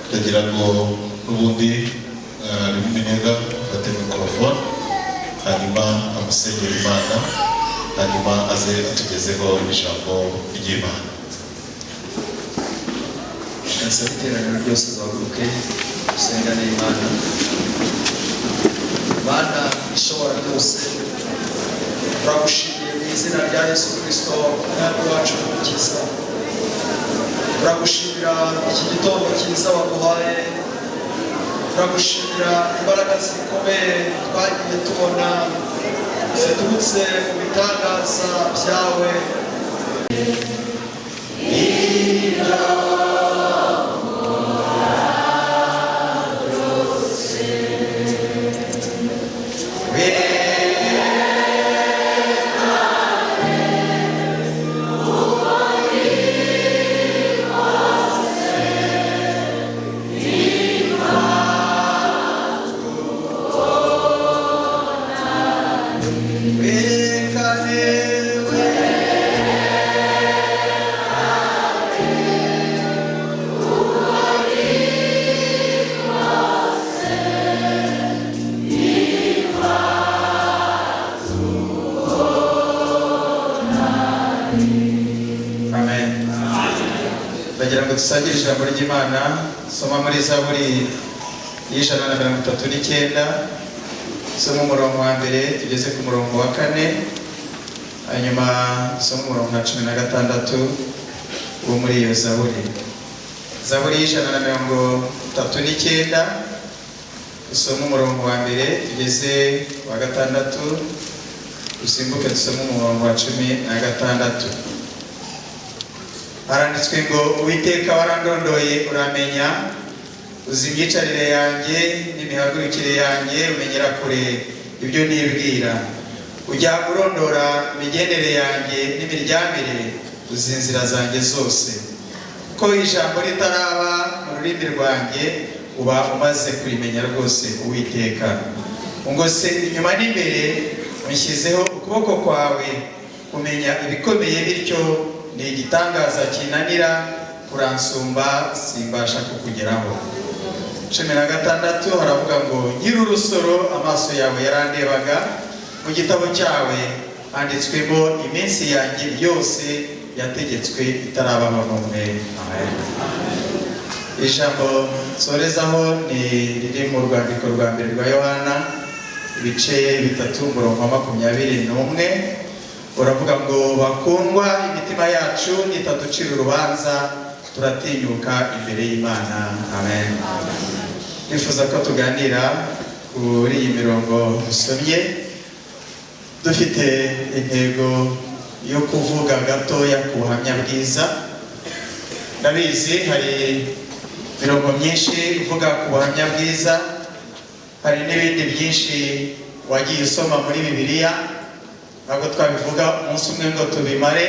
ndagira ngo ubundi Minega afate mikrofone hanyuma amusengera Imana hanyuma aze atugezeho ijambo ry'Imana. Iterano ryose baguruke usengane Imana. Imana ishobora byose, turagushimiye mu izina rya Yesu Kristo umwami wacu n'umukiza. Turagushimira iki gitondo cyiza waduhaye, turagushimira imbaraga zikomeye twagiye tubona ziturutse mu bitangaza byawe. Dusangire ijambo ry'Imana. Soma muri Zaburi y'ijana na 39, soma umurongo wa mbere tugeze ku murongo wa 4, hanyuma soma umurongo wa 16 wo muri iyo Zaburi. Zaburi y'ijana na 39, soma umurongo wa mbere tugeze wa 6, usimbuke dusoma umurongo wa 16. Haranditswe ngo Uwiteka warandondoye uramenya, uzi imyicarire yanjye n'imihagurukire yanjye, umenyera kure ibyo nibwira. Ujya urondora imigendere yanjye n'imiryamire, uzi inzira zanjye zose. Ko ijambo ritaraba mu rurimi rwanjye, uba umaze kurimenya rwose Uwiteka. Ungose inyuma n'imbere, unshyizeho ukuboko kwawe, kumenya ibikomeye bityo ni igitangaza kinanira kuransumba simbasha kukugeraho. 16 haravuga ngo nkiri urusoro amaso yawe yarandebaga, mu gitabo cyawe handitswemo iminsi yanjye yose yategetswe itarabaho n'umwe. Amen. Ijambo nsorezaho ni riri mu rwandiko rwa mbere rwa Yohana ibice 3 umurongo wa 21. Uravuga ngo bakundwa, imitima yacu nitaducira urubanza turatinyuka imbere y'Imana. Amen. Nifuza ko tuganira kuri iyi mirongo dusomye, dufite intego yo kuvuga gatoya ku buhamya bwiza. Ndabizi hari mirongo myinshi ivuga ku buhamya bwiza, hari n'ibindi byinshi wagiye usoma muri Bibiliya. Ntabwo twabivuga umunsi umwe ngo tubimare,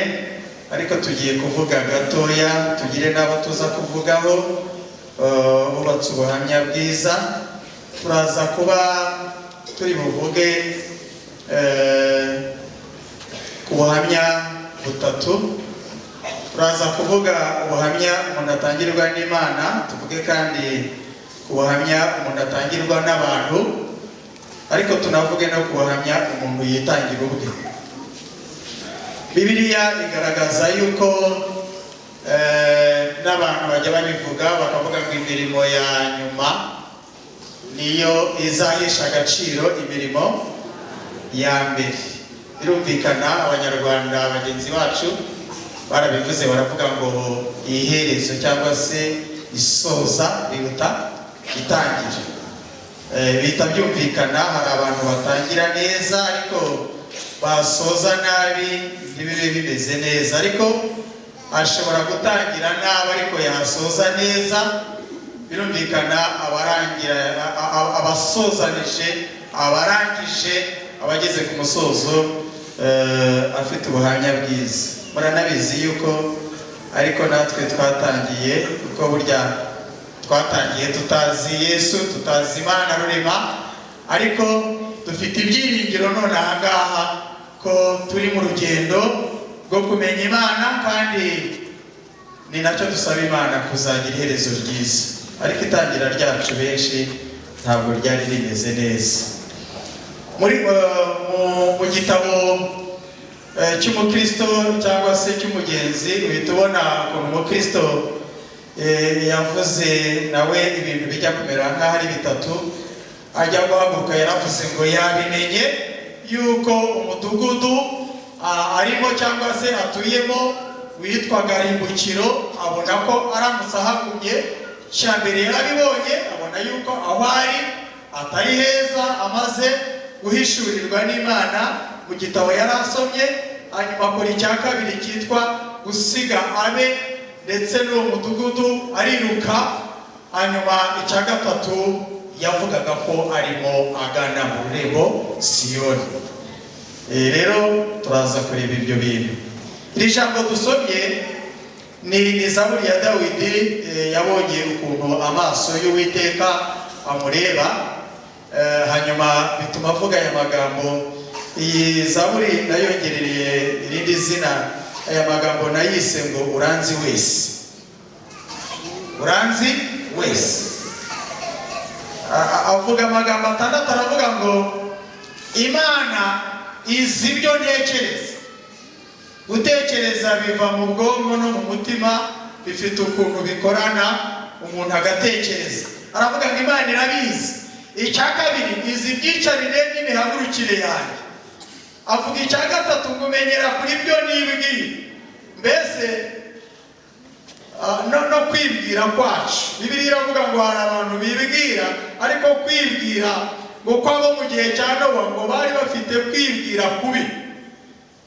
ariko tugiye kuvuga gatoya, tugire n'abo tuza kuvugaho bubatse ubuhamya bwiza. Turaza kuba turi buvuge ku buhamya butatu. Turaza kuvuga ubuhamya umuntu atangirwa n'Imana, tuvuge kandi ku buhamya umuntu atangirwa n'abantu, ariko tunavuge no ku buhamya umuntu yitangira ubwe. Bibiliya igaragaza yuko n'abantu bajya babivuga bakavuga ngo imirimo ya nyuma niyo izahesha agaciro imirimo ya mbere. Birumvikana Abanyarwanda bagenzi bacu barabivuze, baravuga ngo iherezo cyangwa se isoza riruta itangira. Bita byumvikana, hari abantu batangira neza ariko basoza nabi ntibibe bimeze neza, ariko ashobora gutangira nabi ariko yasoza neza. Birumvikana abasozanije, abarangije, abageze ku musozo afite ubuhamya bwiza. Muranabizi yuko ariko natwe twatangiye, kuko burya twatangiye tutazi Yesu, tutazi Imana rurema, ariko dufite ibyiringiro none ahangaha ko turi mu rugendo rwo kumenya Imana, kandi ni nacyo dusaba Imana kuzagira iherezo ryiza. ariko itangira ryacu benshi ntabwo ryari rimeze neza. Mu gitabo cy'umukristo cyangwa se cy'umugenzi uhita ubona ukuntu umukristo yavuze nawe ibintu bijya kumera nk'aho ari bitatu. Ajya guhaguruka yaravuze ngo yabimenye yuko umudugudu arimo cyangwa se atuyemo witwaga Rimbukiro, abona ko aramutse ahagumye cya mbere yarabibonye, abona yuko aho ari atari heza, amaze guhishurirwa n'Imana mu gitabo yarasomye. Hanyuma akora icya kabiri cyitwa gusiga abe ndetse n'uwo mudugudu ariruka. Hanyuma icya gatatu yavugaga ko arimo agana mu rurembo Siyoni. Rero turaza kureba ibyo bintu. Iri jambo dusomye ni Zaburi ya Dawidi. Yabonye ukuntu amaso y'Uwiteka amureba, hanyuma bituma avuga aya magambo. Iyi Zaburi nayongerereye irindi zina, aya magambo nayise ngo uranzi wese. Uranzi wese. Avuga amagambo atandatu, aravuga ngo Imana izi ibyo ntekereza. Gutekereza biva mu bwonko no mu mutima, bifite ukuntu bikorana, umuntu agatekereza. Aravuga ngo Imana irabizi. Icya kabiri, izi ibyicarire n'imihagurukire yanjye. Avuga icya gatatu, kumenyera kuri byo nibwira. Mbese no kwibwira kwacu. Bibiliya iravuga ngo hari abantu bibwira, ariko kwibwira ngo kwabo mu gihe cya Nowa ngo bari bafite kwibwira kubi.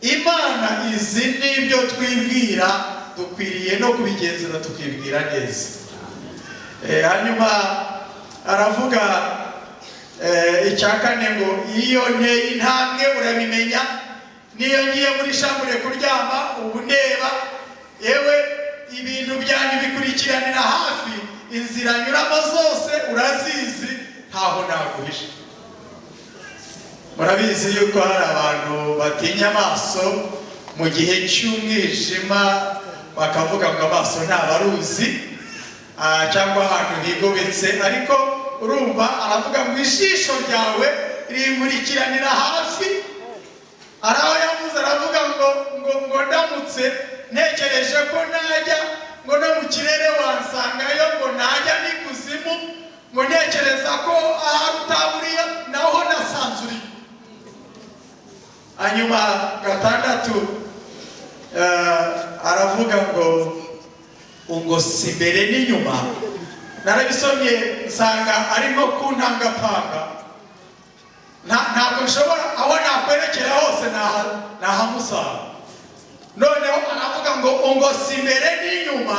Imana izi n'ibyo twibwira, dukwiriye no kubigenzura tukibwira neza. Hanyuma aravuga icya kane ngo iyo nteye intambwe urabimenya, niyo ngiye muri shambure kuryama ubu ndeba, yewe ibintu byanyu bikurikiranira hafi, inzira nyuramo zose urazizi, ntaho naguhisha. Murabizi yuko hari abantu batinya amaso mu gihe cy'umwijima, bakavuga ngo amaso ntabaruzi cyangwa ahantu bigobetse. Ariko urumva aravuga ngo ijisho ryawe rimurikiranira hafi. Araho yavuze aravuga ngo ndamutse ntekereje ko najya ngo no mu kirere wansangayo, ngo najya n'ikuzimu, ngo ntekereza ko ahari utaburiya naho nasanzuriye. Hanyuma gatandatu aravuga ngo si imbere n'inyuma. Narabisomye nsanga arimo kuntangapanga, ntabwo nshobora aho nakwerekera hose nahamusanga. Noneho aravuga ngo si imbere n'inyuma,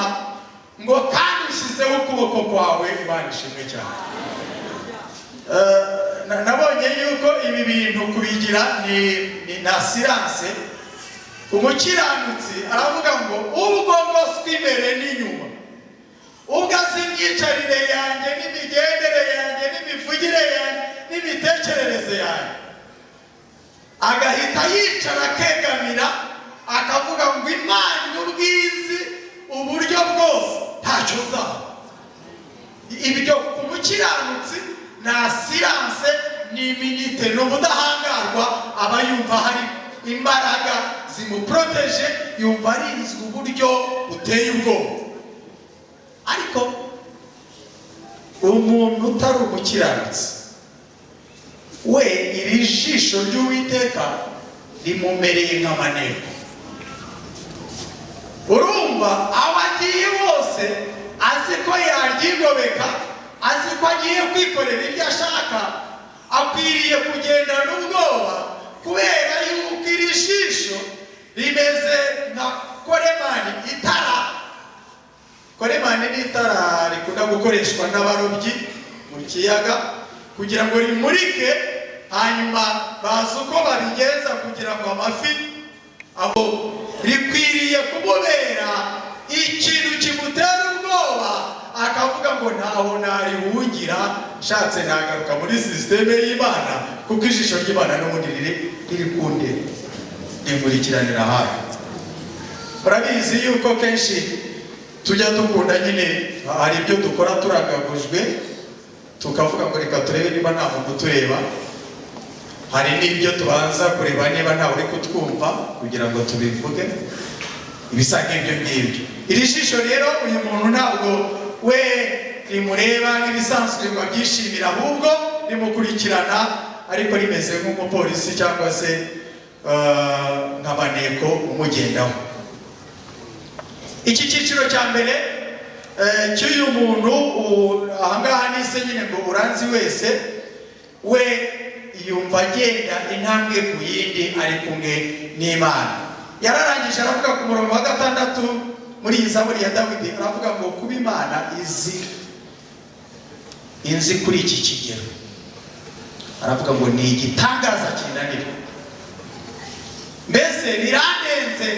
ngo kandi ushyizeho ukuboko kwawe. Imana ishimwe cyane. Nabonye yuko ibi bintu kubigira ni na siranse. Umukiranutsi aravuga ngo ubwo ngoswe imbere n'inyuma, ubwo azi imyicarire yanjye n'imigendere yanjye n'imivugire yanjye n'imitekerereze yanjye, agahita yicara akegamira akavuga ngo Imana ubwizi uburyo bwose ntacyo uzaba. Ibyo ku mukiranutsi na siranse ni iminite, ni ubudahangarwa. Aba yumva hari imbaraga zimuproteje, yumva arinzwe uburyo buteye ubwoba. Ariko umuntu utari umukiranutsi we, iri jisho ry'Uwiteka rimumereye nk'amaneko. Urumva aho agiye hose azi ko yaryigobeka, azi ko agiye kwikorera ibyo ashaka, akwiriye kugendana ubwoba, kubera yuko iri jisho rimeze nka koremani, itara. Koremani ni itara rikunda gukoreshwa n'abarobyi mu kiyaga kugira ngo rimurike, hanyuma bazi uko babigenza kugira ngo amafi aho. Rikwiriye kumubera ikintu kimutera ubwoba, akavuga ngo ntaho narihungira, nshatse nagaruka muri sisiteme y'Imana, kuko ijisho ry'Imana n'ubundi riri kundeba, rimurikiranira hafi. Murabizi yuko kenshi tujya dukunda nyine, hari ibyo dukora turagagujwe tukavuga ngo reka turebe niba nta muntu tureba, hari n'ibyo tubanza kureba niba ntawe uri kutwumva kugira ngo tubivuge, ibisa nk'ibyo ngibyo. Iri jisho rero uyu muntu ntabwo we rimureba nk'ibisanzwe ngo abyishimira, ahubwo rimukurikirana ariko rimeze nk'umupolisi cyangwa se nk'amaneko umugendaho. Iki cyiciro cya mbere cy'uyu muntu ahangaha nise nyine ngo uranzi wese, we yumva agenda intambwe ku yindi ari kumwe n'Imana. Yararangije aravuga ku murongo wa 6 muri iyi Zaburi ya Dawidi, aravuga ngo kuba Imana inzi kuri iki kigero, aravuga ngo ni igitangaza kinanira. Mbese birandenze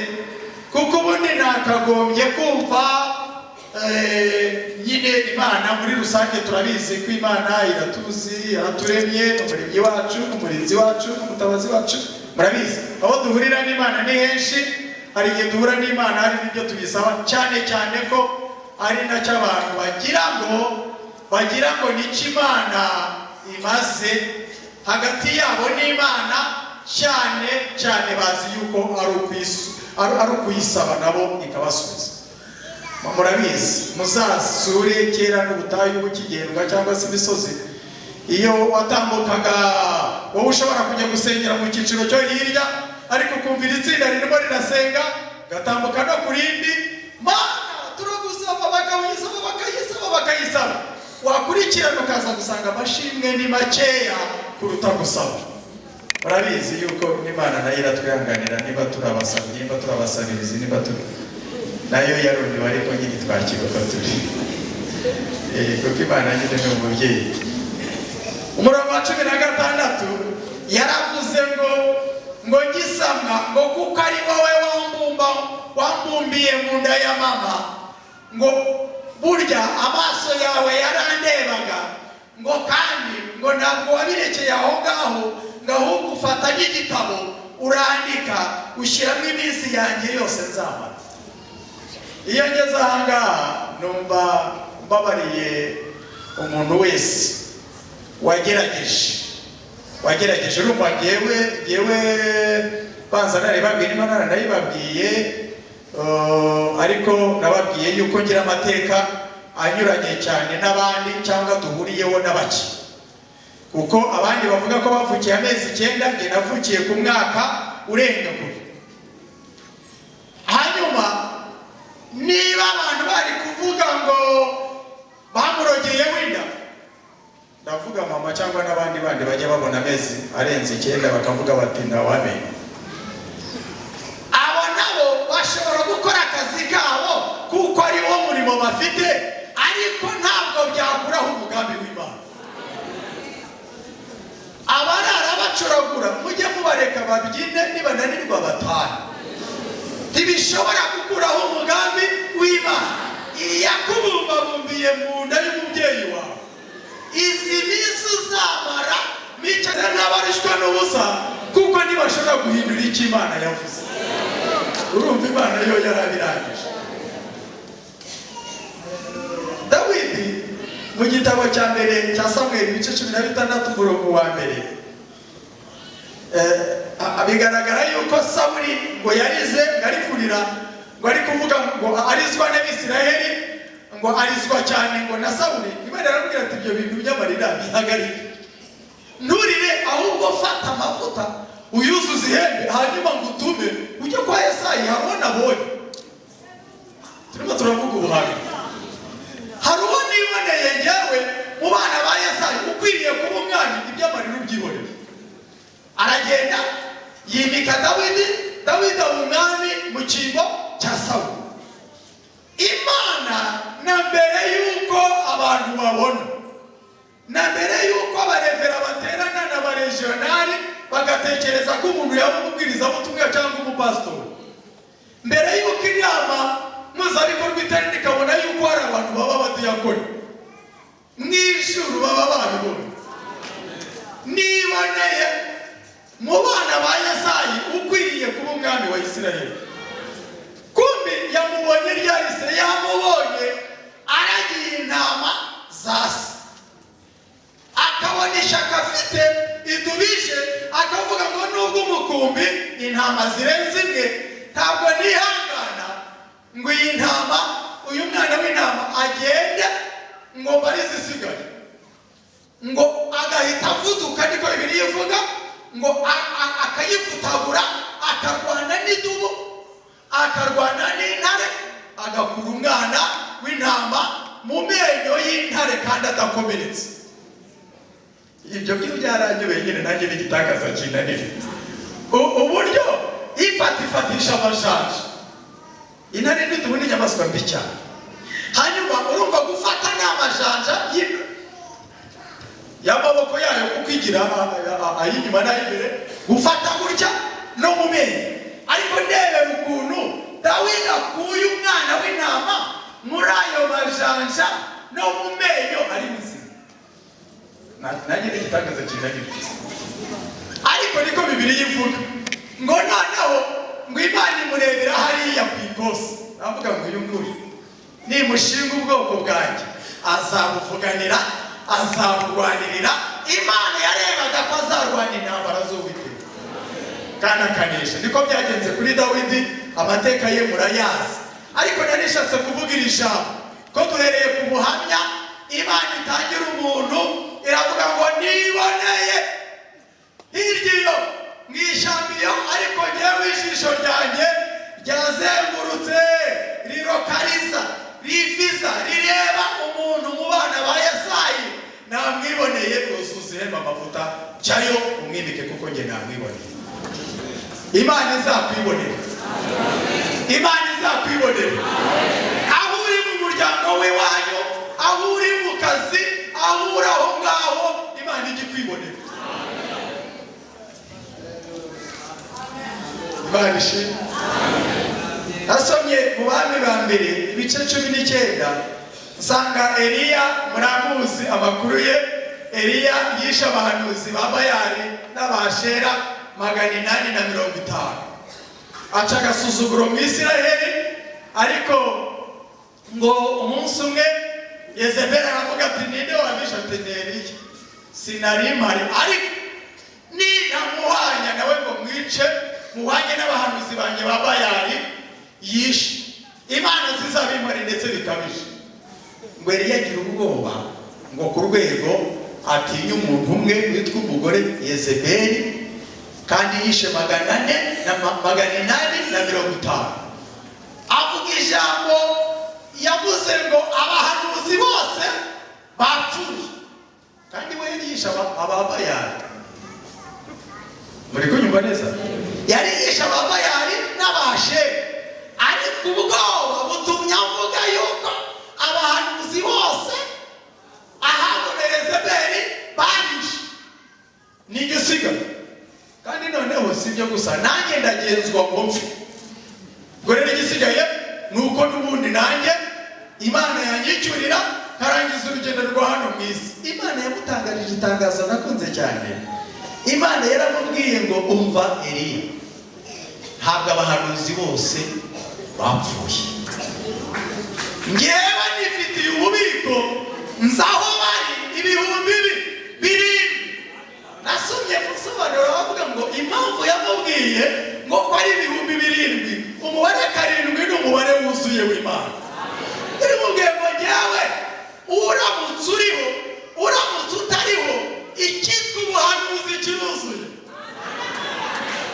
kuko ubundi nakagombye kumva nyine Imana muri rusange turabizi ko Imana iratuzi, yaraturemye, umuremyi wacu, umurinzi wacu, umutabazi wacu, murabizi aho duhurira n'Imana ni henshi. Hari igihe duhura n'Imana hari n'ibyo tubisaba, cyane cyane ko ari nacyo abantu bagira ngo n'icyo Imana imaze hagati yabo n'Imana, cyane bazi yuko ari ukuyisaba nabo ikabasubiza. Murabizi muzasure kera n'ubutayu bukigendwa cyangwa se imisozi, iyo watambukaga wowe ushobora kujya gusengera mu cyiciro cyo hirya, ariko kumvira itsinda ririmo rirasenga, gatambuka no ku rindi, Mana turagusaba, bakayisaba, wakurikirana ukaza gusanga amashimwe ni makeya kuruta gusaba. Murabizi yuko n'Imana nayo iratwihanganira, niba turabasabye, niba turabasabirizi, niba nayo yarundi ariko nyine twakiruka turi kuko Imana nyine ni umubyeyi. Umurongo wa 16 yaravuze ngo ngisamwa ngo kuko ari wowe wambumbiye mu nda ya mama, ngo burya amaso yawe yarandebaga, ngo kandi ngo ntabwo wabirekeye aho ngaho, ngo ahubwo ufata n'igitabo urandika ushyiramo iminsi yanjye yose nzamara. Iyo ngeze ahangaha numva mbabariye umuntu wese wagerageje urumva ngewe banza naribabwiye n'Imana naribabwiye, ariko nababwiye yuko ngira amateka anyuranye cyane n'abandi cyangwa duhuriyeho n'abaki, kuko abandi bavuga ko bavukiye amezi 9, nge navukiye ku mwaka urenga kure. Hanyuma niba abantu bari kuvuga ngo bamurogeye winda, ndavuga mama cyangwa n'abandi bandi bajya babona amezi arenze 9 bakavuga bati ndawamenye. Abo nabo bashobora gukora akazi kabo kuko ari wo murimo bafite, ariko ntabwo byakuraho umugambi w'Imana. Abarara bacuragura mujye mubareka babyine, nibananirwa batahe. Ntibishobora gukuraho umugambi w'Imana. Iyakubumbiye mu nda y'umubyeyi wawe, izi minsi uzamara micare n'abarishwa n'ubusa, kuko ntibashobora guhindura icyo Imana yavuze. Urumva Imana yo yarabirangije. Dawidi mu gitabo cya mbere cya Samuel ibice 16 umurongo wa mbere, bigaragara yuko Sawuli ngo yarize, ngari kurira, ngo ari kuvuga ngo arizwa n'Abisiraheli, ngo arizwa cyane ngo na Sawuli. Imana yarabwira ati ibyo bintu by'amarira bihagarike, nturire, ahubwo fata amavuta uyuzuze ihembe, hanyuma ngo utume ujye kwa Yesayi, harubona abonye. Turimo turavuga ubuhamya, hari uwo niboneye ngewe mu bana ba Yesayi ukwiriye kuba umwami, iby'amarira ubyiboneye. Aragenda yimika Dawidi umwami mu cyimbo cya Sawuli. Imana na mbere yuko abantu babona, na mbere yuko abarevera baterana n'abarejionari bagatekereza ko umuntu yaba umubwirizabutumwa cyangwa umupasitori, mbere yuko inama mpuzabikora iterana ikabona yuko hari abantu baba badiyakoni mu ijuru baba babibona, niboneye mu bana ba Yesayi ukwiriye kuba umwami wa Isiraheli. Kumbi yamubonye ryahise, yamubonye akabona ishyaka afite idubije, akavuga ngo nubwo umukumbi intama zirenze imwe ntabwo nihangana ngo iyi ntama, uyu mwana w'intama agende ngo mbari zisigaye, ngo agahita avuduka, niko Bibiliya ivuga, ngo akayifutagura, akarwana n'idubu, akarwana n'intare, agakura umwana w'intama mu menyo y'intare kandi adakomeretse. Ibyo byo byarangiwe nyine, nanjye n'igitakaza kinanira uburyo ifatisha amajanja. Intare n'idubu ni inyamaswa mbi cyane. Hanyuma urumva gufata n'amajanja y'amaboko yayo kuko igira ay'inyuma n'ay'imbere, gufata gutya no mu menyo. Ariko ndebera ukuntu Dawidi akuye umwana w'intama muri ayo majanja no mu menyo ari muzima. Nanjye n'igitakaza kinanira. Ariko niko Bibiliya ivuga ngo noneho ngo Imana imurebera hariya ku ikosi, avuga ngo uyu nguyu nimushinga ubwoko bwanjye azabuvuganira, azaburwanirira. Imana yarebaga ko azarwana intambara z'Uwiteka kandi akanesha. Niko byagenze kuri Dawidi, amateka ye murayazi. Ariko narishatse kuvuga iri jambo ko duhereye ku muhamya, Imana itangira umuntu iravuga ngo niboneye hirya iyo mu ishyamba iyo, ariko ngewe ijisho ryanjye ryazengurutse rirokariza, riviza, rireba umuntu mu bana ba Yesayi, namwiboneye rwuzuza ihemba amavuta, jyayo umwimike kuko nge namwiboneye. Imana izakwibonera, Imana izakwibonera. Aho uri mu muryango w'iwanyu, aho uri mu kazi, aho uri aho ngaho, Imana ijya ikwibonera. Imana ishimwe. Nasomye mu Bami ba mbere ibice 19, nsanga Eliya, muramuzi amakuru ye. Eliya yishe abahanuzi ba Bayali n'Abashera 850, aca agasuzuguro mu Isiraheli. Ariko ngo umunsi umwe Yezebeli aravuga ati ninde wabishe? Ati ni Eliya. Sinari mpari, ariko ninamuhanya nawe ngo mwice, muhanye n'abahanuzi banjye ba Bayali yishe, Imana zizabimara ndetse bikabije. Ngo Eliya agira ubwoba, ngo ku rwego atinya umuntu umwe witwa umugore Yezebeli, kandi yishe 850. Avuga ijambo yavuze ngo abahanuzi bose bapfuye, kandi we yishe ababayali. Muri kunyumva neza? Yari yishe ababayali n'Abashera, ariko ubwoba butumye avuga yuko abahanuzi bose ahabona Yezebeli barishe n'igisigaye. Kandi noneho si ibyo gusa, nanjye ndagenzwa ngo mpfe. Ngo rero igisigaye ni uko n'ubundi nanjye Imana yanyicyurira karangiza urugendo rwa hano mu isi. Imana yamutangarije itangazo nakunze cyane. Imana yaramubwiye ngo umva Eliya, ntabwo abahanuzi bose bapfuye, ngewe nifitiye ububiko nzaho bari 7,000. Nasomye musobanuro bavuga ngo impamvu yamubwiye ngo ko ari 7,000, umubare 7 ni umubare wuzuye w'Imana. Irimubwiye ngo ngewe uramutse uriho, uramutse utariho, ikitwa ubuhanuzi kiruzuye.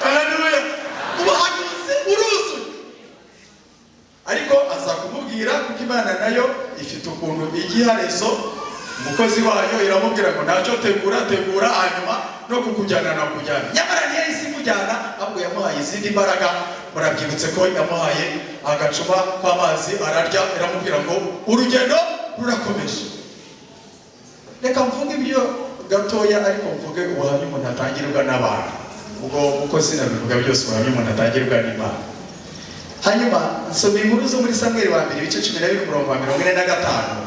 Haleluya. Ubuhanuzi uruzuye. Ariko aza kumubwira kuko Imana nayo ifite ukuntu igiharezo, umukozi wayo iramubwira ngo ntacyo tegura hanyuma no kukujyana na kujyana. Nyamara niyo isi mujyana, ahubwo yamuhaye izindi mbaraga. Murabyibutse ko yamuhaye agacupa k'amazi ararya, iramubwira ngo urugendo rurakomeje. Reka mvuge ibyo gatoya, ariko mvuge ubuhamya umuntu atangirwa n'abantu. Ubwo uko sinabivuga byose, ubuhamya umuntu atangirwa n'Imana. Hanyuma nsoma inkuru zo muri Samweli wa mbere ibice 12:45.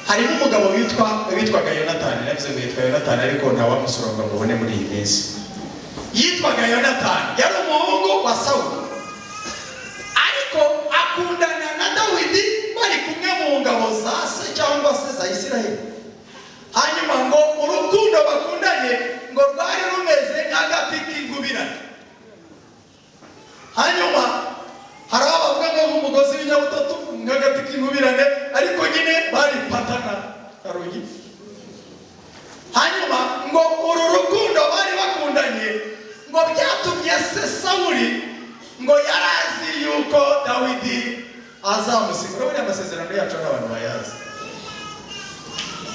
Harimo umugabo witwaga Yonatani. Navuze ngo yitwa Yonatani, ariko ntawamusoronga ngo ubone muri iyi minsi. Yitwaga Yonatani, yari umuhungu wa Sawuli, ariko akundana na Dawidi, bari kumwe mu ngabo za se cyangwa se za Isiraheli. Hanyuma ngo urukundo urukundo bakundanye ngo rwari rumeze nk'agati k'inkubirane. Hanyuma hari abavuga ngo nk'umugozi w'inyabutatu nk'agati k'inkubirane, ariko nyine bari patana karugi. Hanyuma ngo uru rukundo bari bakundanye ngo byatumye se Sawuli ngo yarazi yuko Dawidi azamusimbura. Buriya amasezerano yacu n'abantu bayazi,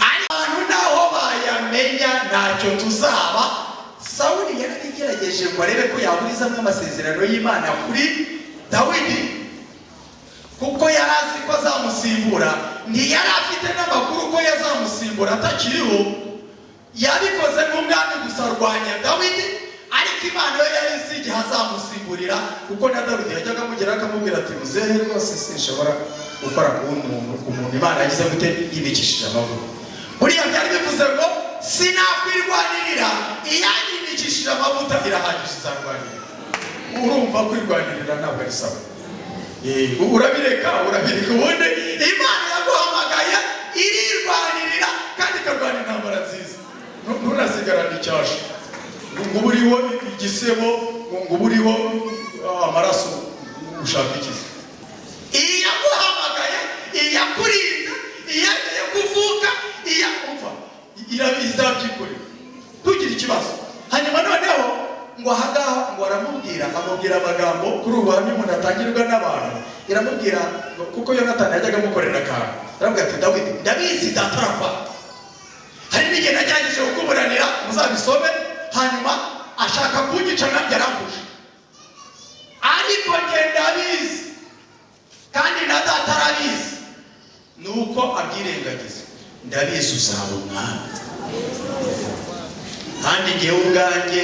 abantu naho bayamenya ntacyo tuzaba. Sawuli yarigerageje ngo arebe ko yaburizamo amasezerano y'Imana kuri Dawidi, kuko yari azi ko azamusimbura. Ntiyari afite n'amakuru ko yazamusimbura atakiriho. Yabikoze nk'umwami gusa arwanya Dawidi, ariko Imana yo yari izi igihe azamusimburira, kuko na Dawidi yajyaga amugeraho akamubwira ati muzehe rwose sinshobora gukora ku muntu Imana yagize gute yibikishije amavuta. Buriya byari bivuze ngo sinakwirwanirira, iyanyibikishije amavuta irahagije izarwanirira. Urumva kwirwanirira ntabwo ari sawa. Urabireka ubundi Imana yaguhamagaye irirwanirira kandi ikarwanira intambara nziza. Ntunasigarane icyasha ngo buriho igisebo, ngo buriho amaraso ushaka ikiza. Iyaguhamagaye, iyakurinda, iyageye kuvuka, iyakumva izabyikorera tugira ikibazo. Hanyuma noneho ngo ahangaha ngo amubwira amagambo kuri ubu hamwe umuntu atangirwa n'abantu. Iramubwira kuko Yonatani yajyaga amukorera akantu, aramubwira ati Dawidi ndabizi datarapfa, hari n'igihe nagerageje kukuburanira muzabisome, hanyuma ashaka kunyica nanjye arambuje, ariko njye ndabizi kandi na data arabizi, nuko abyirengagiza. Ndabizi uzaba umwami kandi njyewe ubwanjye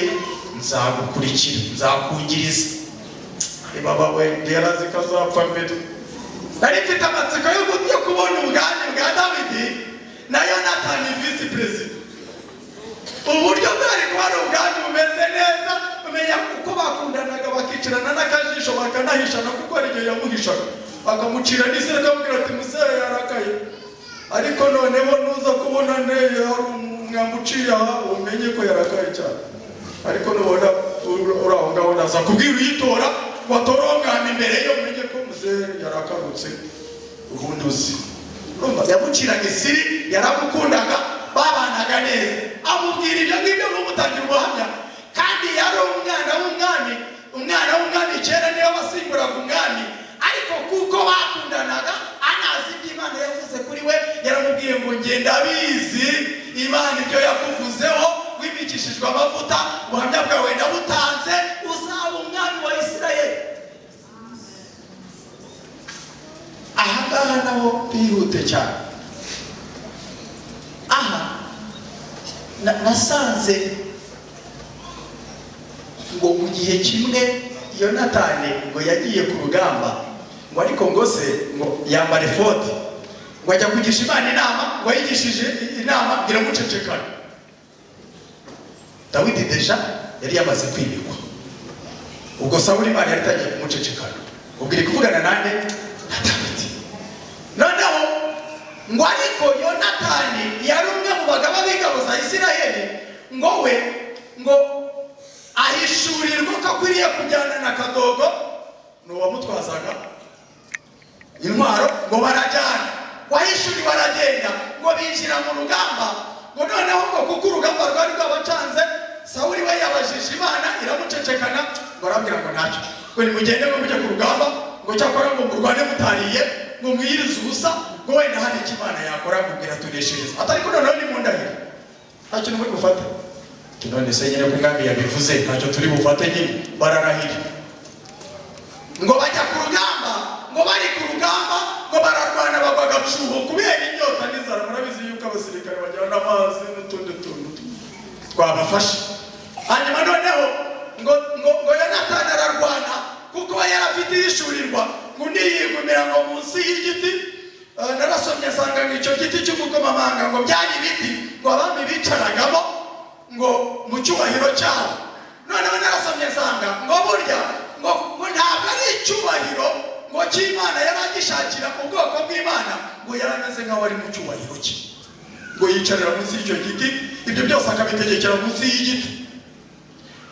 nzagukurikira, nzakungiriza. Baba we yarazi ko azapfa mbere. Nari mfite amatsiko yo kubona ubwami bwa Dawidi na Yonatani visi perezida. Uburyo bwari kuba ari ubwami bumeze neza, umenya uko bakundanaga bakicarana n'akajisho bakanahishana, kuko ari igihe yamuhishaga bakamucira n'isere akamubwira ati muzehe yarakaye, ariko noneho nuza kubona neye hari umwambuciye aha umenye ko yarakaye cyane. Ariko nubona uraho ngaho naza kubwira uyitora watorongana imbere yo umenye ko muzehe yarakarutse ubundi uzi. Yamuciraga isiri, yaramukundaga, babanaga neza. Amubwira ibyo ngibyo nk'umutangira ubuhamya, kandi yari umwana w'umwami kera niyo wasimburaga umwami, ariko kuko bakundanaga anazi ibyo Imana yavuze kuri we, yaramubwiye ngo ngenda abizi Imana ibyo yakuvuzeho, wimikishijwe amavuta, ubuhamya bwawe ndabutanze, uzaba umwami wa Isirayeli. Ahangaha naho bihute cyane. Aha nasanze ngo mu gihe kimwe Yonatani ngo yagiye ku rugamba, ngo ariko ngo se ngo yambara efodi, ngo ajya kugisha Imana inama, ngo yigishije inama iramucecekana. Dawidi deja yari yamaze kwimikwa, ubwo Sawuli Imana yari itangiye kumucecekana, ubwo iri kuvugana nande na Dawidi. Noneho ngo ariko Yonatani yari umwe mu bagaba b'ingabo za Isirayeli, ngo we ngo ahishurirwa ko akwiriye kujyana na Kadogo n'uwamutwazaga intwaro, ngo barajyana. Wahishuriwe aragenda, ngo binjira mu rugamba, ngo noneho ngo kuko urugamba rwari rwabacanze, Sawuli we yabajije Imana iramucecekana, ngo arambwira ngo ntacyo, ngo nimugende ngo mujye ku rugamba, ngo cyakora ngo murwane mutariye, ngo mwiyirize ubusa, ngo wenda hari icyo Imana yakora kubwira tuneshereza. Atariko noneho ni mu ndahiro nta kintu muri gufata. None se nyine ko umwami yabivuze ntacyo turi bufate nyine, bararahira. Ngo bajya ku rugamba, ngo bari ku rugamba, ngo bararwana bagwa agacuho kubera inyota n'inzara. Murabizi yuko abasirikare bajyana amazi n'utundi tuntu twabafashe. Hanyuma noneho ngo Yonatani ararwana, kuko yari afite yishurirwa, ngo niyigumira ngo munsi y'igiti. Narasomye asanga icyo giti cy'umukomamanga ngo byari ibiti ngo abami bicaragamo ngo mu cyubahiro cyabo. Noneho narasomye asanga ngo burya ngo ntabwo ari icyubahiro ngo cy'Imana yari agishakira ubwoko bw'Imana, ngo yari ameze nk'aho ari mu cyubahiro cye. ngo yicarira munsi y'icyo giti, ibyo byose akabitegekera munsi y'igiti.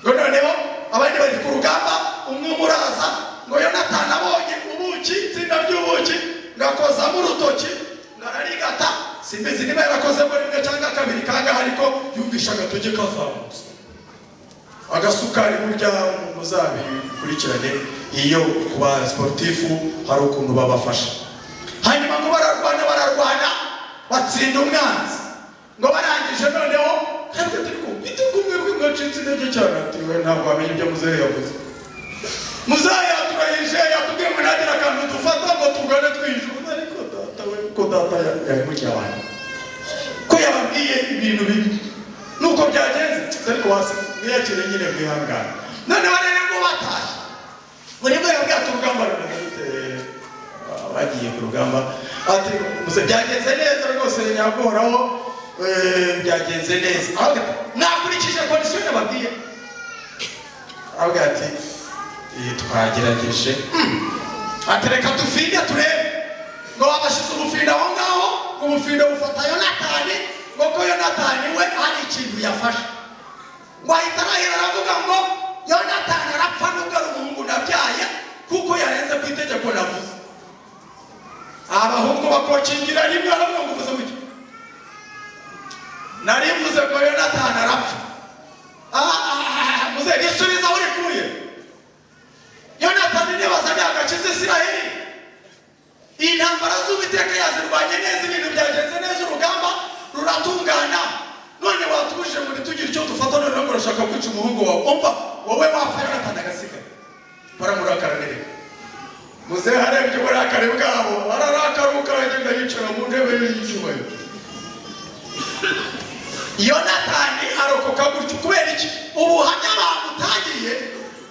Ngo noneho abandi bari ku rugamba, umwe muraza ngo Yonatani abonye ubuki, itsinda ry'ubuki, ngakozamo urutoki, ngararigata, simbizi niba yarakozemo rimwe cyangwa kabiri kangahe, ariko yumvisha agatoki kazamutse. Agasukari burya muzabikurikirane iyo kuba sportifu hari ukuntu babafasha. Hanyuma ngo bararwana batsinda umwanzi, ngo barangije noneho kandi turiko bitukumwe bw'agacitse intege cyane, ati we ntabwo wamenye ibyo muzehe yavuze. Muzehe yaturahije yatubwiye ngo nagira akantu dufata ngo tugane twinjira, ariko data we ko data yahemukiye abantu ko yababwiye ibintu bibi nuko byagenze, ariko wasi mwiyakire nyine mwihangana. Noneho rero ngo bataye buri mwe yabwiye ati urugamba rumeze bagiye ku rugamba, ati muze byagenze neza rwose nyagoraho, byagenze neza. Ahubwo nakurikije kondisiyo nababwiye, ahubwo ati twagerageje, ati reka dufinde turebe. Ngo babashize ubufindo aho ngaho, ubufindo bufata Yonatani, ngo ko Yonatani we hari ikintu yafashe. Ngo ahita arahira aravuga ngo Yonatani arapfa nubwo ari umuhungu nabyaye, kuko yarenze ku itegeko navuze. Abahungu bakocingira rimwe aravuga ngo uvuze gutya, nari mvuze ko Yonatani arapfa. Muze gisubiza aho rikuye. Yonatani nibazanye agakiza Isiraheli, intambara z'Uwiteka yazirwanye neza, ibintu byagenze neza, urugamba ruratungana. None watubujije ngo ntitugire icyo dufata, none ngo urashaka kwica umuhungu wawe. Umva wowe wapfa, Yonatani agasigaye. Baramurakara neza. Muzehe arebye uburakari bwabo, ararakaruka aragenda yicara mu ntebe y'icyubahiro. Yonatani arokoka gutyo kubera iki? Ubuhamya bamutangiye,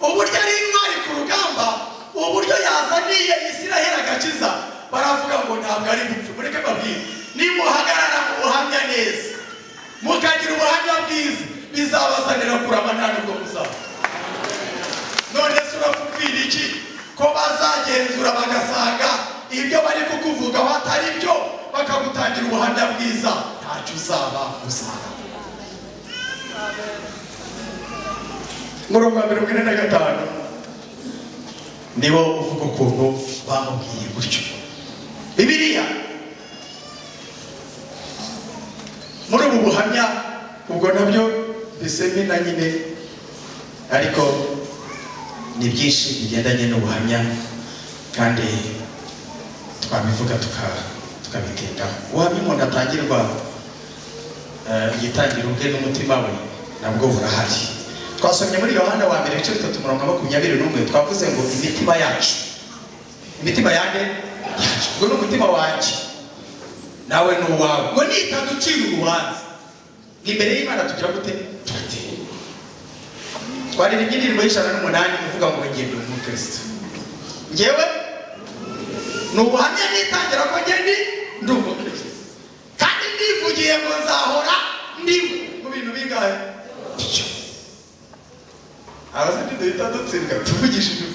uburyo ari intwari ku rugamba, uburyo yazaniye Isiraheli agakiza. Baravuga ngo ntabwo ari gupfa. Mureke babwire, nimuhagarara mu buhamya neza, mukagira ubuhamya bwiza, bizabazanira kurama nta nubwo muzaba. None se urapfira iki ko bazagenzura bagasanga ibyo bari kukuvugaho atari byo, bakagutangira ubuhamya bwiza? Ntacyo uzaba uzaba. Murongo wa 45 niwo uvuga ukuntu bamubwiye gutyo. Bibiliya muri ubu buhamya ubwo nabyo bisemina nyine, ariko ni byinshi bigendanye n'ubuhamya kandi twabivuga tukabitindaho. Ubuhamya umuntu atangirwa yitangira ubwe n'umutima we nabwo burahari. Twasomye muri Yohana wa 3:21 twavuze ngo imitima yacu, imitima yande yacu, ngo n'umutima wanjye nawe n'uwawe ngo nitaducira urubanza imbere y'Imana tugira gute? Turateye. Twari n'indirimbo y'108 ivuga ngo ngende umukristo. Ngewe n'ubuhamya nitangira ko ngende ndi umukristo, kandi ndivugiye ngo nzahora ndiwe mu bintu bingahe? Abazindi duhita dutsindwa tuvugishije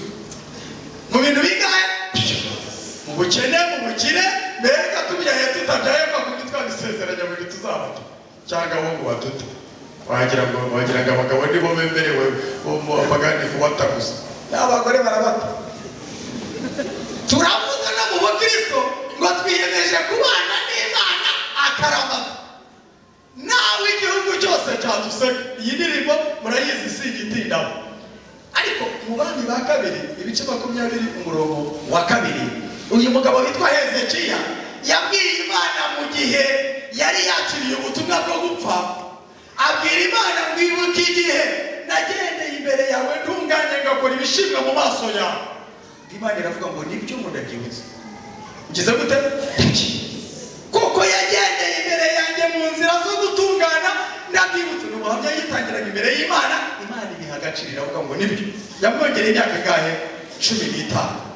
mu bintu bingahe? Mu bukene, mu bukire, mbega tubyaye tutabyaye kwa kundi twabisezeranya ngo tuzabata cyangwa aho ngo batuta. Wagira ngo abagabo nibo bemerewe mu bapagani kubata gusa, n'abagore barabata. Turavuze no mu bakristo ngo twiyemeje kubana n'Imana akaramata. Nawe igihugu cyose cyaduseka. Iyi ndirimbo murayizi si igitindaho, ariko mu bandi ba kabiri ibice 20 umurongo wa 2 uyu mugabo witwa Hezekiya yabwiye Imana mu gihe yari yakiriye ubutumwa bwo gupfa, abwira Imana ngo ibuke igihe nagendeye imbere yawe ntunganye ngakora ibishimwa mu maso yawe. Imana iravuga ngo nibyo mudabyibutse. Ngize gute? Kuko yagendeye imbere yanjye mu nzira zo gutungana, ndabyibutse. N'ubuhamya yitangiraga imbere y'Imana, Imana ibiha agaciro iravuga ngo nibyo. Yamwongereye imyaka gahe? 15.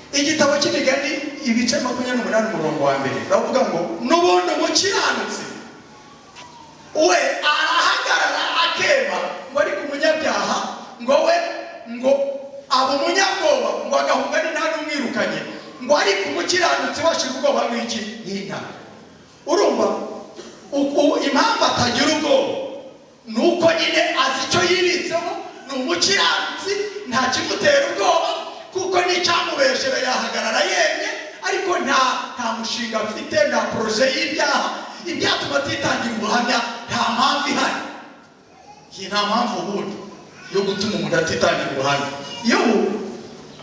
Igitabo cy'Imigani ibice 28 umurongo wa 1 uravuga ngo n'ubundi umukiranutsi we arahagarara akema, ngo ari ku munyabyaha ngo we ngo abo munyabwoba ngo agahunga ni nta n'umwirukanye, ngo ari ku mukiranutsi washira ubwoba mw'iki n'intare. Urumva impamvu atagira ubwoba nuko nyine azi icyo yibitseho, ni umukiranutsi, nta kimutera ubwoba kuko n'icyamubeshere yahagarara yemye, ariko nta mushinga afite, nta poroje y'ibyaha ibyatuma atitangira ubuhamya, nta mpamvu ihari. Iyi nta mpamvu ubundi yo gutuma umuntu atitangira ubuhamya. Iyo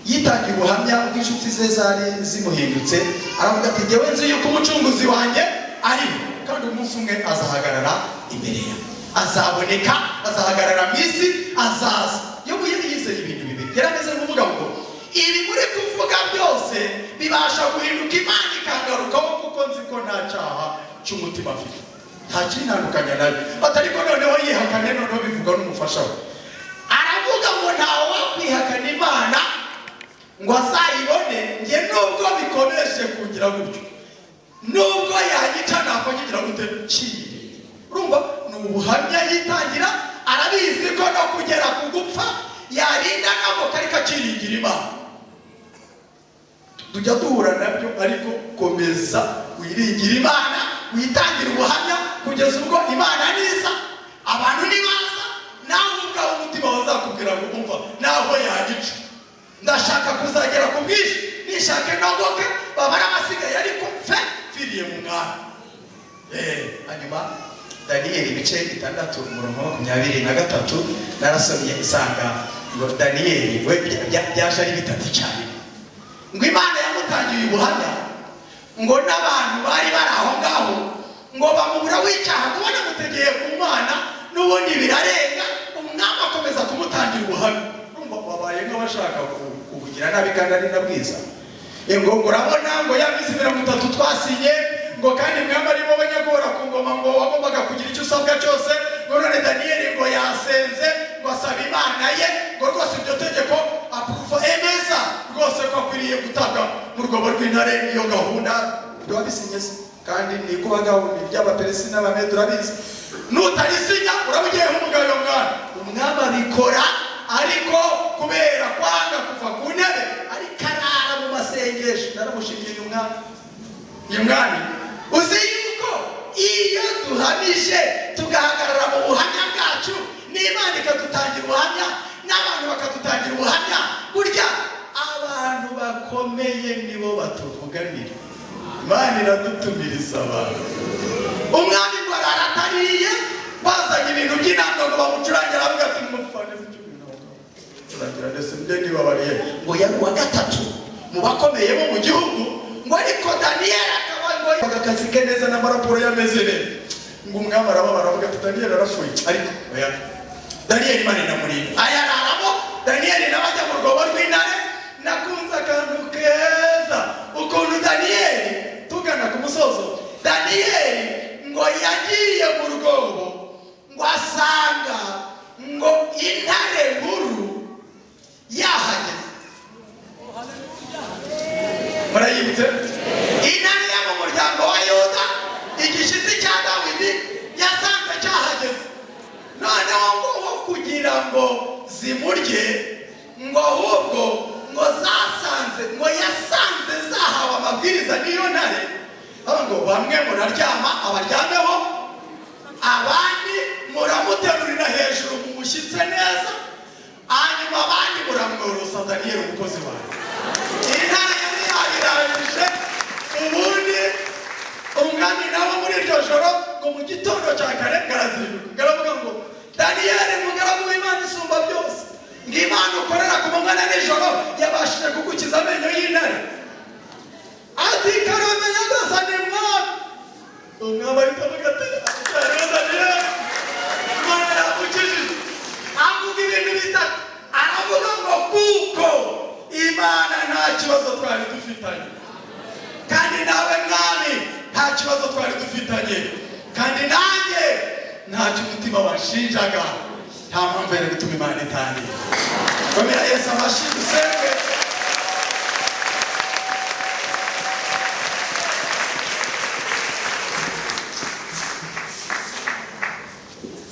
yitangira ubuhamya bw'inshuti ze zari zimuhindutse, aravuga ati jyewe nzi yuko umucunguzi wanjye ariho, kandi umunsi umwe azahagarara imbere ye, azaboneka, azahagarara mu isi, azaza. Iyo yizeye ibintu bibiri, yarameze kuvuga ngo ibi muri kuvuga byose bibasha guhinduka Imana ikangarukaho, kuko nzi ko nta cyaha cy'umutima afite, nta kinandukanya nayo. Ariko noneho yihakane, noneho bivuga n'umufasha we, aravuga ngo ntawe wakwihakana Imana ngo azayibone. Nge nubwo bikomeje kugira gutyo, nubwo yanyica ntabwo nkigira gute kiri. Urumva ni ubuhamya yitangira, arabizi ko no kugera ku gupfa yarinda ntabwo kari kakiringira Imana. Tujya duhura nabyo, ariko komeza wiringira Imana, witangira ubuhamya kugeza ubwo Imana niza, abantu nibaza, nawe ubwawe umutima wazakubwira ngo umva naho yanyica ndashaka kuzagera ku bwinshi, nishake nogoke babara abasigaye, ariko mfiriye mu mwami. Hanyuma Daniyeli ibice 6:23 narasomye isanga ngo Daniyeli we byaje ari bitatu cyane, ngo Imana yamutangiye ubuhamya, ngo n'abantu bari bari aho ngaho ngo bamubura w'icyaha, ngo banamutegeye ku Mana, n'ubundi birarenga, umwami akomeza kumutangira ubuhamya. Urumva babaye nk'abashaka kubugira nabi kandi ari na bwiza. Ngo urabona ngo ya minsi 30 twasinye, ngo kandi mwami ari bo banyagora ku ngoma, ngo wagombaga kugira icyo usabwa cyose, ngo none Daniyeli ngo yasenze, ngo asaba Imana ye, ngo rwose iryo tegeko apruva emeza rwose ko akwiriye gutabwa mu rwobo rw'intare. Iyo gahunda turabisinye kandi ni kuba gahunda y'abaperesi n'abamedi turabizi, nutarisinya urabugiye nk'umugabo mwana. Umwami abikora, ariko kubera kwanga kuva ku ntebe, ariko arara mu masengesho. Naramushimiye umwami, uzi yuko iyo duhamije tugahagarara mu buhamya bwacu, n'Imana ikadutangira ubuhamya, n'abantu bakadutangira ubuhamya, burya abantu bakomeye nibo batuvuganira. Imana iradutumiriza abantu. Umwami ngo araratariye, bazanye ibintu by'inanga ngo bamucurangira, aravuga ati mufane curangira ndetse mbe nibabariye. Ngo yari uwa gatatu mu bakomeye bo mu gihugu, ngo ariko Daniyeli akaba ngo akazi ke neza n'amaraporo yameze neza. Ngo umwami arababara, aravuga ati Daniyeli arapfuye, ariko oya Daniyeli Imana inamurinda. Ayararamo Daniyeli nawe ajya mu rwobo rw'intare. Nakunze akantu keza ukuntu Daniyeli, tugana ku musozo, Daniyeli ngo yagiye mu rwobo, ngo asanga ngo intare nkuru yahageze. Murayibutse intare yo mu muryango wa Yuda, igishyitsi cya Dawidi yasanze cyahageze. Noneho ngo kugira ngo zimurye, ngo ahubwo ngo zasanze, ngo yasanze zahawe amabwiriza n'iyo ntare, ngo bamwe muraryama abaryameho, abandi muramuterurira hejuru mumushyitse neza, hanyuma abandi muramworosa Daniyeli umukozi wawe. Intare yari yabirangije. Ubundi umwami nawe muri iryo joro, ngo mu gitondo cya kare ngarazinduka, ngaravuga ngo Daniyeli mugaragu w'Imana isumba byose, ngo Imana ukorera ku manywa na nijoro yabashije kugukiza amenyo y'intare. Ati karame nyagasani mwami. Umwami ahita avuga ati Daniyeli Imana yamukijije. Avuga ibintu bitatu, aravuga ngo kuko Imana nta kibazo twari dufitanye, kandi nawe mwami nta kibazo twari dufitanye, kandi nanjye ntacyo umutima washinjaga, nta mpamvu yari gutuma Imana itangira. Komera Yesu amashyi dusenge.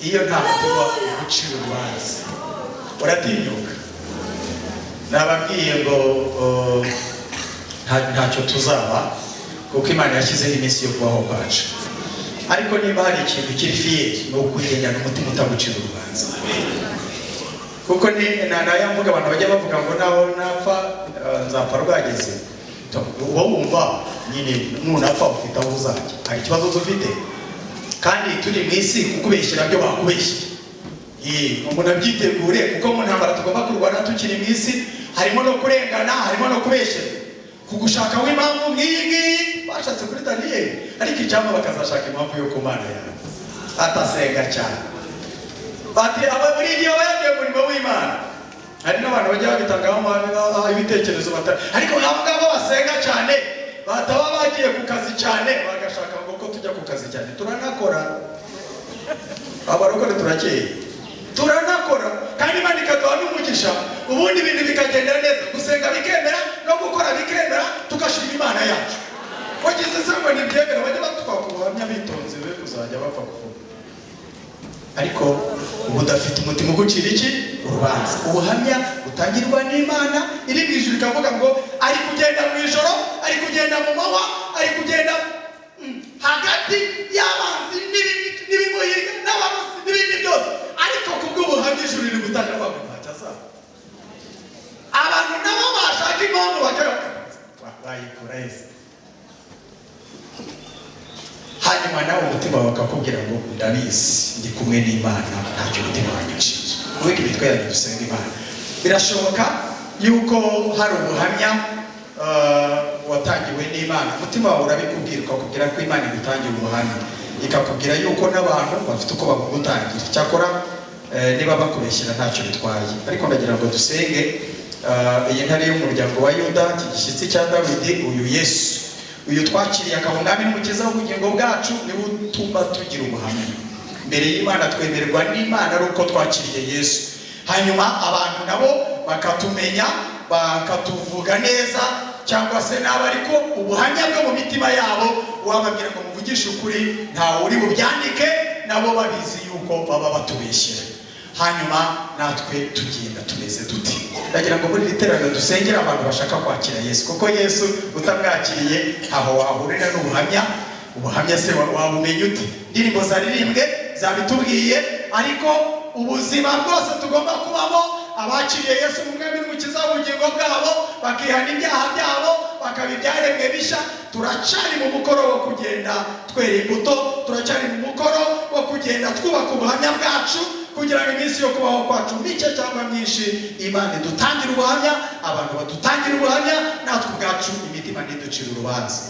Iyo nta mutima ugucira urubanza uratinyuka. Nababwiye ngo ntacyo tuzaba, kuko Imana yashyizeho iminsi yo kubaho kwacu. ariko niba hari ikintu kiri fiyeri ni ukugendana umutima utagucira urubanza. Kuko naya mvuga abantu bajya bavuga ngo naho napfa nzapfa rwageze. Wowe wumva nyine nunapfa ufite aho uzajya, hari ikibazo ufite kandi turi mu isi kukubeshyira byo bakubeshye. Umuntu abyitegure kuko mu ntambara tugomba kurwana tukiri mu isi harimo no kurengana, harimo no kubeshyera. Kugushaka w'impamvu nk'iyi bashatse kuri Daniyeli, ariko icyampa bakazashaka impamvu yo kumana yawe atasenga cyane. Bati aba buri gihe bagiye umurimo w'Imana. Hari n'abantu bajya babitangaho ibitekerezo batari, ariko nabo ngabo basenga cyane bataba bagiye ku kazi cyane bagashaka ngo ko tujya ku kazi cyane. Turanakora abarokore, turanakora kandi Imana ikaduha n'umugisha, ubundi ibintu bikagenda neza, gusenga bikemera no gukora bikemera, tugashima Imana yacu. Wagize isangwa ntibyemera bajya batwaka ubuhamya bitonze we kuzajya bapfa kuvuga, ariko ubu udafite umutima ugucira iki urubanza. Ubuhamya butangirwa n'Imana iri mu ijuru ikavuga ngo ari kugenda mu ijoro, ari kugenda mu manywa, ari kugenda hagati y'abanzi n'ibimuhiga n'abarozi n'ibindi byose, ariko kubw'ubuhamya ijuru riri gutanga abantu bacaza. Abantu nabo bashaka impamvu bayikura ese, hanyuma nawe umutima bakakubwira ngo ndabizi ndi kumwe n'Imana, ntacyo umutima wanyishije. Kubera imitwe yanyu dusenga Imana, birashoboka yuko hari ubuhamya watangiwe n'Imana, umutima wawe urabikubwira ukakubwira ko Imana igutangira ubuhamya, ikakubwira yuko n'abantu bafite uko bagutangira. Cyakora niba bakubeshyira ntacyo bitwaye, ariko ndagira ngo dusenge iyi ntare y'umuryango wa Yuda, iki gishyitsi cya Dawidi, uyu Yesu uyu twakiriye akaba umwami n'umukiza w'ubugingo bwacu, niwe utuma tugira ubuhamya mbere y'Imana. Twemerwa n'Imana ari uko twakiriye Yesu, hanyuma abantu nabo bakatumenya bakatuvuga neza cyangwa se nabo, ariko ubuhamya bwo mu mitima yabo wababwira ngo muvugishe ukuri ntawe uri bubyandike, nabo babizi yuko baba batubeshyera. Hanyuma natwe tugenda tumeze duti. Ndagira ngo muri literano dusengera abantu bashaka kwakira Yesu, kuko Yesu utamwakiriye aho wahurira n'ubuhamya. Ubuhamya se wabumenye ute? Indirimbo zaririmbwe zabitubwiye, ariko ubuzima bwose tugomba kubamo abakiriye Yesu umwami n'umukiza w'ubugingo bwabo, bakihana ibyaha byabo, bakaba ibyaremwe bishya. Turacyari mu mukoro wo kugenda twera imbuto, turacyari mu mukoro wo kugenda twubaka ubuhamya bwacu, kugira ngo iminsi yo kubaho kwacu mike cyangwa myinshi Imana idutangira ubuhamya, abantu badutangira ubuhamya, natwe ubwacu imitima ntiducire urubanza.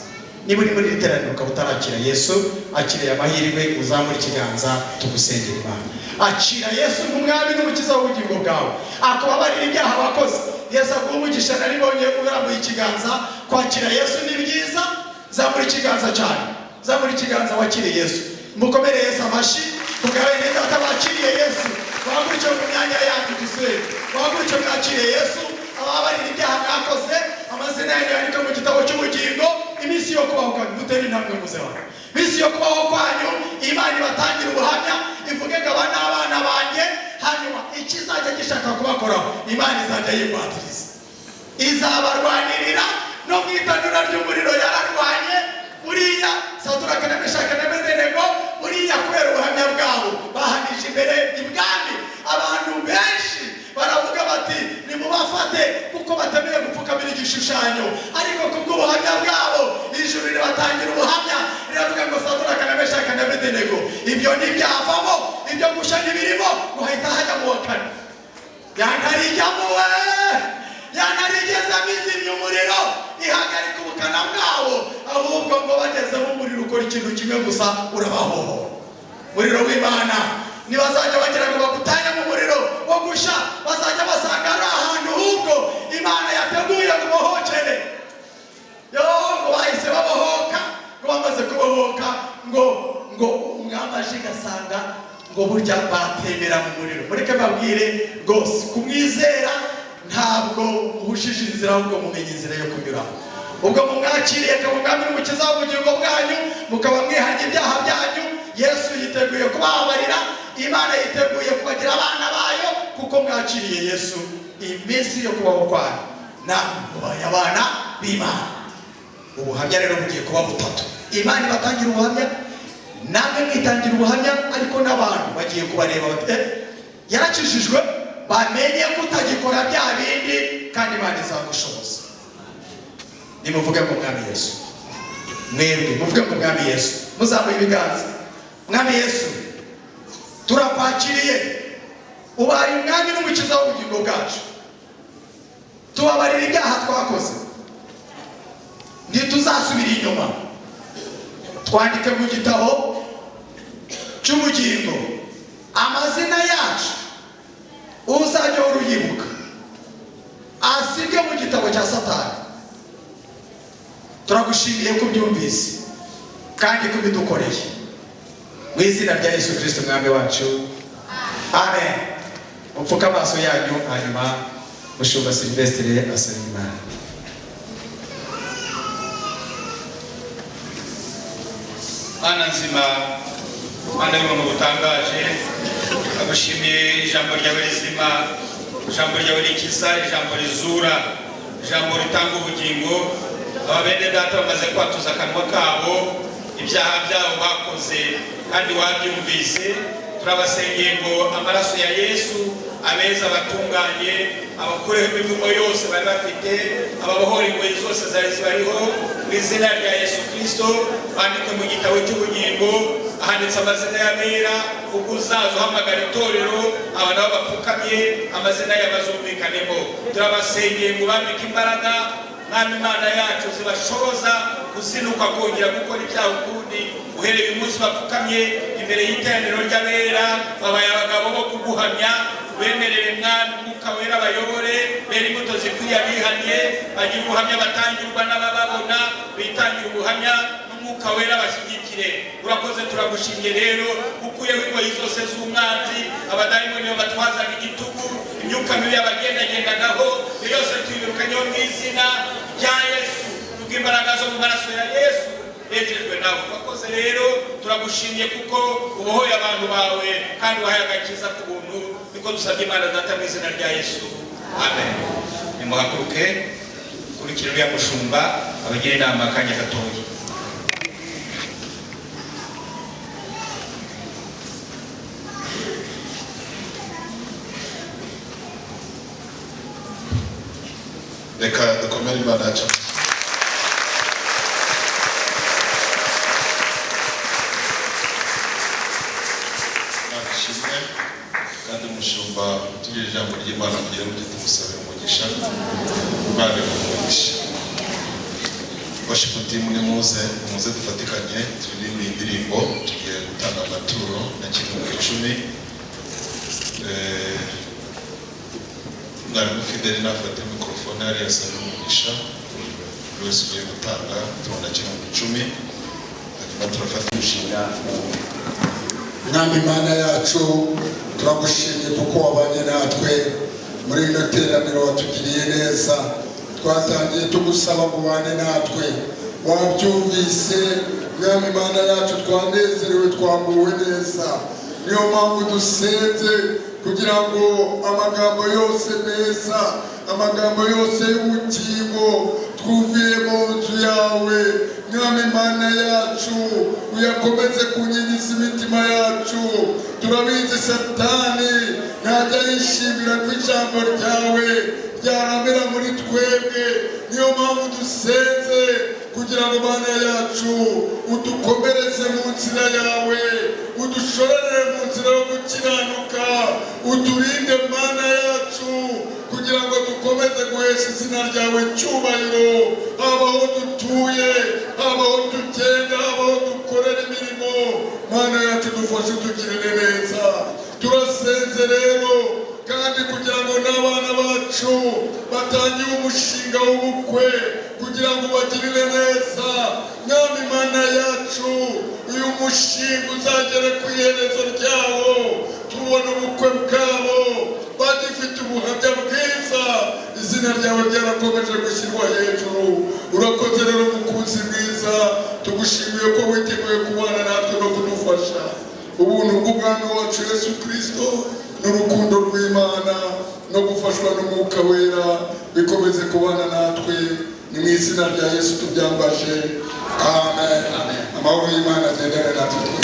Niba uri muri literano ukaba utarakira Yesu, akiriye amahirwe, uzamura ikiganza tugusengera Imana. Akira Yesu nk'umwami n'umukiza w'ubugingo bwawe, akubabarira ibyaha wakoze. Yesu aguha umugisha. Naribonye urambuye ikiganza. Kwakira Yesu ni byiza, zamura ikiganza cyane, zamura ikiganza wakiriye Yesu. Mukomere Yesu amashyi. Tugabe neza atabakiriye Yesu, wagurikiye mu myanya yanyu dusenge, wagurikiye mwakiriye Yesu, ababarira ibyaha mwakoze, amazina yanyu yandika mu gitabo cy'ubugingo. Iminsi yo kubaho kwanyu mutere intambwe muzeho, iminsi yo kubaho kwanyu Imana ibatangira ubuhamya, ivuge ngo aba ni abana banjye. Hanyuma ikizajya gishaka kubakoraho Imana izajya yigwatiriza, izabarwanirira. No mu itanura ry'umuriro yararwanye buriya Saduraka na Meshaki na Abedenego, buriya kubera ubuhamya bwabo bahanije imbere ibwami. Abantu benshi baravuga bati nimubafate kuko batemeye gupfukamira igishushanyo, ariko kubw'ubuhamya bwabo ijuru rirabatangira ubuhamya, riravuga ngo Saduraka na Meshaki na Abedenego ibyo ntibyavamo, ibyo gushya ntibirimo, muhita hajya mu wa kane. Yantarijyamo we, yantarigeze amizimya umuriro, ihagarika ubukana bwawo, ahubwo ngo bagezemo umuriro ukora ikintu kimwe gusa, urabahohora. Umuriro w'Imana nibazajya bagira ngo bagutanye mu muriro wo gusha, bazajya basanga ari ahantu ahubwo Imana yateguye ngo bohokere. Ngo bahise babohoka, ngo bamaze kubohoka ngo umwami aje gasanga ngo burya batemera mu muriro. Mureke babwire rwose, kumwizera ntabwo muhushije inzira, ahubwo mumenye inzira yo kunyuramo. Ubwo mumwakiriye akaba umwami n'umukiza w'ubugingo bwanyu, mukaba mwihanye ibyaha byanyu, Yesu yiteguye kubabarira, Imana yiteguye kubagira abana bayo, kuko mwakiriye Yesu. Iminsi yo kubaho kwanyu namwe mubaye abana b'Imana. Ubuhamya rero bugiye kuba butatu. Imana ibatangira ubuhamya, namwe mwitangira ubuhamya ariko n'abantu bagiye kubareba bati yarakijijwe, bamenye kutagikora bya bindi kandi Imana izagushoboza. Nimuvuge mu Mwami Yesu, mwebwe muvuge mu Mwami Yesu, muzamuye ibiganza. Mwami Yesu, turakwakiriye, ubaye umwami n'umukiza w'ubugingo bwacu. Tubabarira ibyaha twakoze, ntituzasubira inyuma. Twandike mu gitabo cy'ubugingo amazina yacu, uzajya uruyibuka asibwe mu gitabo cya Satani. Turagushimiye ko byumvise kandi ko bidukoreye, mu izina rya Yesu Kristo mwami wacu, amen. Mupfuka amaso yanyu, hanyuma Mushumba Silvestre asaba Imana. Mana nzima, Mana y'ubuntu butangaje, agushimiye ijambo ryawe rizima, ijambo ryawe rikiza, ijambo rizura, ijambo ritanga ubugingo. Aba bene data bamaze kwatuza akanwa kabo ibyaha byabo bakoze kandi wabyumvise. Turabasengeye ngo amaraso ya Yesu abeza abatunganye, abakureho imivumo yose bari bafite, ababohora ingoyi zose zari zibariho, mu izina rya Yesu Kristo. Bandike mu gitabo cy'ubugingo ahanditse amazina y'abera, ubwo uzaza uhamagara itorero aba nabo bapfukamye amazina y'abazumvikanemo. Turabasengeye ngo bambike imbaraga Mwami Imana yacu zibashoboza gusinuka kongera gukora ibyaha ukundi. Uhereye uyu munsi bapfukamye imbere y'iteraniro ry'abera, babaye abagabo bo kuguhamya. Bemerere Mwami Umwuka Wera bayobore, bera imbuto zikwiye abihanye, bagira ubuhamya batangirwa n'abababona, bitangira ubuhamya n'Umwuka Wera bashyigikire. Urakoze, turagushimye rero ukuyeho ingoyi zose z'umwanzi, abadayimoni batwazaga igitugu, imyuka mibi yabagendagendagaho yose tuyirukanyeho mu izina rya Yesu. Kubw'imbaraga zo mu maraso ya Yesu yejejwe nawe. Urakoze rero, turagushimye kuko ubohoye abantu bawe kandi wahaye agakiza ku buntu. Niko dusabye Imana Data mu izina rya Yesu, amen. Nimuhaguruke kurikira uriya mushumba abagira inama akanya gatoya. Reka dukomere Imana yacu. Nashimwe kandi umushumba tugire ijambo ry'Imana kugira ngo tumusabire umugisha. Imana umugisha. Worship team ni muze dufatikanye turirimbe indirimbo, tugiye gutanga amaturo na kimwe mu 10. Mwarimu Fidele nafate mikrofone hariya asaba umugisha, buri wese ugiye gutanga tubona kimwe mu 10, hanyuma turafata umushinga. Mwami Imana yacu, turagushimye kuko wabanye natwe muri ino teraniro, watugiriye neza. Twatangiye tugusaba ngo ubane natwe, wabyumvise. Mwami Imana yacu, twanezerewe, twaguwe neza. Niyo mpamvu dusenze kugira ngo amagambo yose meza, amagambo yose y'ubugingo twumviye mu nzu yawe. Mwami Imana yacu, uyakomeze kunyigiza imitima yacu. Turabizi Satani ntajya yishimira ko ijambo ryawe ryaramera muri twebwe. Niyo mpamvu dusenze kugira ngo Mana yacu udukomereze mu nzira yawe, udushorere mu nzira yo gukiranuka, uturinde Mana yacu kugira ngo dukomeze guhesha izina ryawe cyubahiro, haba aho dutuye, haba aho tugenda, haba aho dukorera imirimo. Mana yacu dufashe tugirire neza. Turasenze rero kandi kugira ngo n'abana bacu batangiye umushinga w'ubukwe kugira ngo bagirire neza. Mwami Imana yacu, uyu mushinga uzagere ku iherezo ryawo, tubona ubukwe bwabo bagifite ubuhamya bwiza, izina ryawe ryarakomeje gushyirwa hejuru. Urakoze rero mukunzi mwiza, tugushimiye ko witeguye kubana natwe no kudufasha. Ubuntu bw'Umwami wacu Yesu Kristo n'urukundo rw'Imana no gufashwa n'Umwuka Wera bikomeze kubana natwe. Ni mu izina rya Yesu tubyambaje, amen. Amahoro y'Imana agendane natwe.